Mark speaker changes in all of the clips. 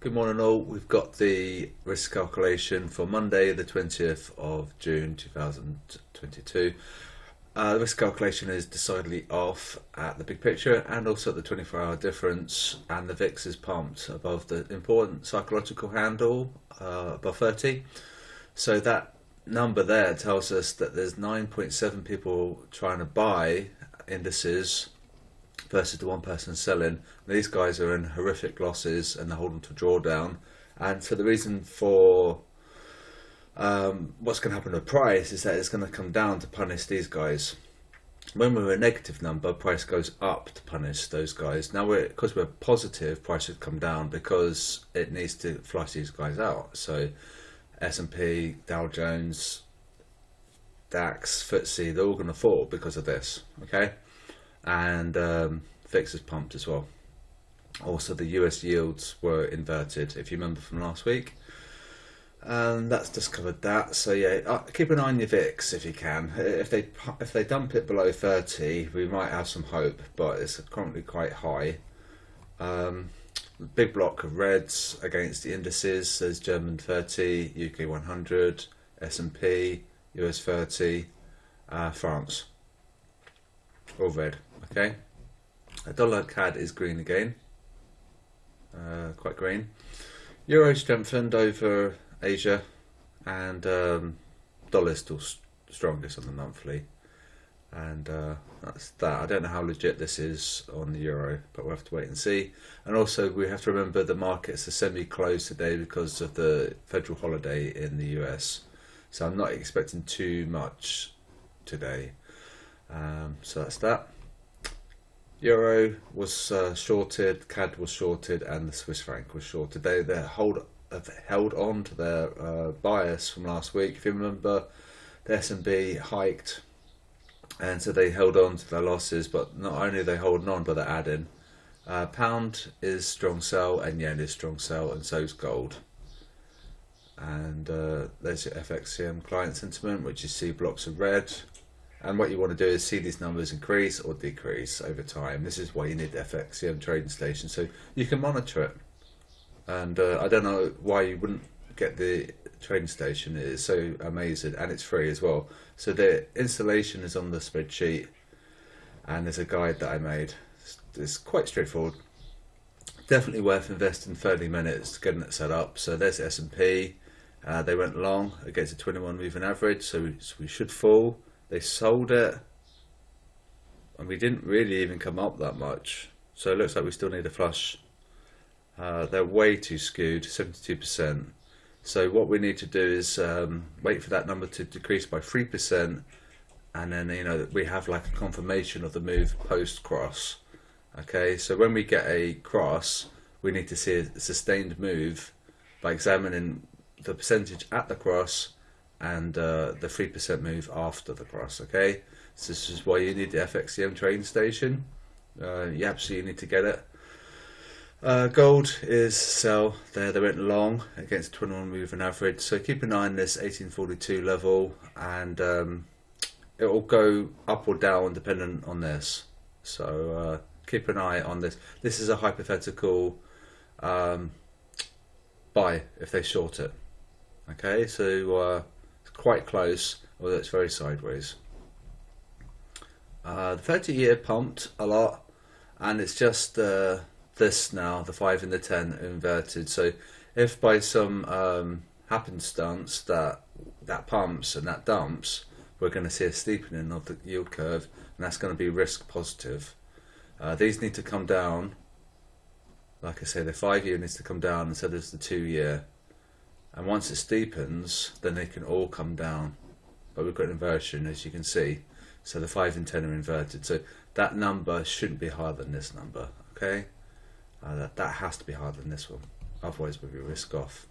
Speaker 1: Good morning all. We've got the risk calculation for Monday the 20th of June 2022. The risk calculation is decidedly off at the big picture and also at the 24-hour difference, and the VIX is pumped above the important psychological handle above 30. So that number there tells us that there's 9.7 people trying to buy indices versus the one person selling. These guys are in horrific losses and they're holding to drawdown. And so the reason for what's going to happen to price is that it's going to come down to punish these guys. When we're a negative number, price goes up to punish those guys. Now, because we're positive, price should come down because it needs to flush these guys out. So S&P, Dow Jones, DAX, FTSE, they're all going to fall because of this. Okay. And VIX is pumped as well. Also, the US yields were inverted, if you remember from last week, and that's just covered that. So yeah, keep an eye on your VIX if you can. If they dump it below 30, we might have some hope, but it's currently quite high. Big block of reds against the indices. There's German 30, UK 100, S&P, US 30, France. All red. Okay, a dollar CAD is green again, quite green. Euro strengthened over Asia, and dollar is still strongest on the monthly, and that's that. I don't know how legit this is on the euro, but we'll have to wait and see. And also we have to remember the markets are semi-closed today because of the federal holiday in the US, so I'm not expecting too much today. So that's that. Euro was shorted, CAD was shorted, and the Swiss franc was shorted. They have held on to their bias from last week. If you remember, the S&P hiked, and so they held on to their losses. But not only are they holding on, but they're adding. Pound is strong sell, and yen is strong sell, and so is gold. And there's your FXCM client sentiment, which you see blocks of red. And what you want to do is see these numbers increase or decrease over time. This is why you need the FXCM trading station, so you can monitor it. And I don't know why you wouldn't get the trading station. It is so amazing, and it's free as well. So the installation is on the spreadsheet, and there's a guide that I made. It's quite straightforward. Definitely worth investing 30 minutes getting it set up. So there's S&P. They went long against a 21 moving average, so we should fall. They sold it, and we didn't really even come up that much. So it looks like we still need a flush. They're way too skewed, 72%. So what we need to do is wait for that number to decrease by 3%, and then we have like a confirmation of the move post cross. Okay, so when we get a cross, we need to see a sustained move by examining the percentage at the cross and the 3% move after the cross. Okay, so this is why you need the FXCM trading station. You absolutely need to get it. Gold is sell there. They went long against 21 moving average, so keep an eye on this 1842 level, and it will go up or down depending on this. So keep an eye on this. This is a hypothetical buy if they short it. Okay, so quite close, although it's very sideways. The 30-year pumped a lot, and it's just this now, the 5 and the 10 inverted. So if by some happenstance that pumps and that dumps, we're going to see a steepening of the yield curve, and that's going to be risk positive. These need to come down. Like I say, the 5-year needs to come down, and so does the 2-year. And once it steepens, then they can all come down. But we've got an inversion, as you can see. So the 5 and 10 are inverted. So that number shouldn't be higher than this number. Okay, that has to be higher than this one. Otherwise, we'll be risk off.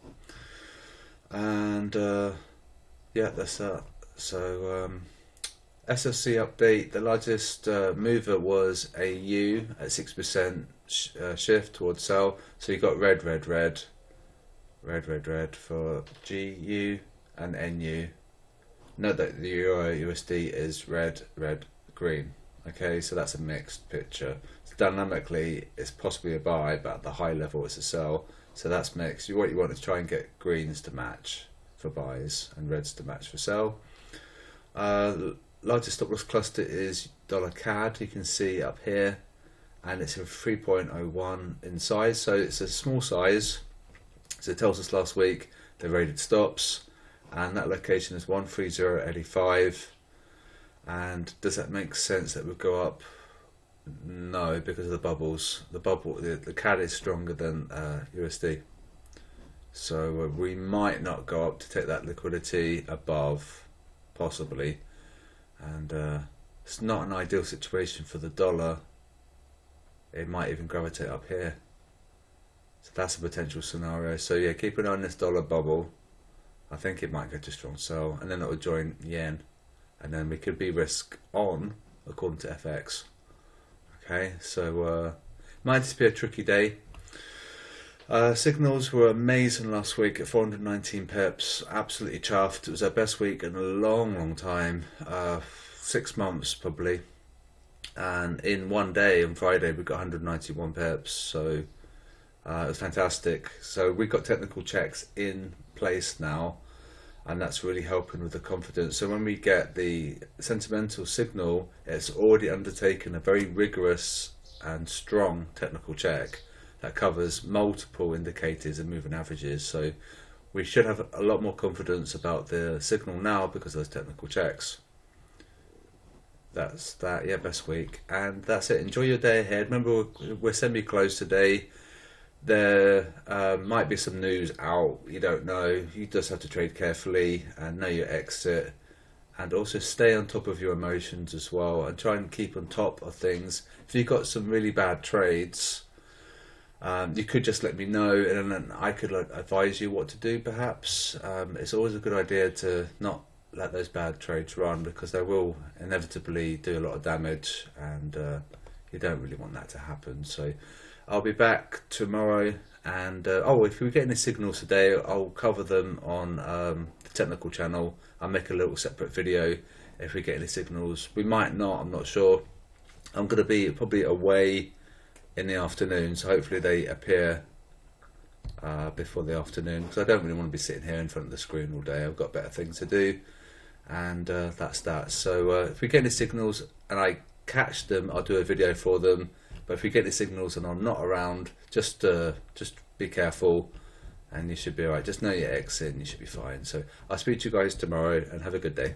Speaker 1: And yeah, that's that. So SFC update. The largest mover was AU at 6% shift towards sell. So you got red, red, red. Red, red, red for GU and NU. Note that the Euro USD is red, red, green. Okay, so that's a mixed picture. So dynamically, it's possibly a buy, but at the high level, it's a sell. So that's mixed. What you want is try and get greens to match for buys and reds to match for sell. Largest stop loss cluster is dollar CAD. You can see up here, and it's a 3.01 in size, so it's a small size. So it tells us last week the rated stops, and that location is 130.85. And does that make sense that would go up? No, because of the bubbles. The CAD is stronger than USD, so we might not go up to take that liquidity above, possibly. And it's not an ideal situation for the dollar. It might even gravitate up here, so that's a potential scenario. So yeah, keep an eye on this dollar bubble. I think it might go to strong sell, and then it will join yen, and then we could be risk on according to FX. Okay, so might just be a tricky day. Signals were amazing last week at 419 pips, absolutely chuffed. It was our best week in a long time, 6 months probably. And in one day, on Friday, we got 191 pips, so it was fantastic. So we got technical checks in place now, and that's really helping with the confidence. So when we get the sentimental signal, it's already undertaken a very rigorous and strong technical check that covers multiple indicators and moving averages. So we should have a lot more confidence about the signal now because of those technical checks. That's that, yeah, best week. And that's it. Enjoy your day ahead. Remember, we're semi-closed today. There might be some news out, you don't know. You just have to trade carefully and know your exit, and also stay on top of your emotions as well, and try and keep on top of things. If you've got some really bad trades, you could just let me know, and then I could advise you what to do perhaps. It's always a good idea to not let those bad trades run, because they will inevitably do a lot of damage, and you don't really want that to happen. So I'll be back tomorrow, and if we get any signals today, I'll cover them on the technical channel. I'll make a little separate video if we get any signals. We might not, I'm not sure. I'm going to be probably away in the afternoon, so hopefully they appear before the afternoon, because I don't really want to be sitting here in front of the screen all day. I've got better things to do, and that's that. So if we get any signals and I catch them, I'll do a video for them. But if we get any signals and I'm not around, just be careful, and you should be alright. Just know your exit and you should be fine. So I'll speak to you guys tomorrow, and have a good day.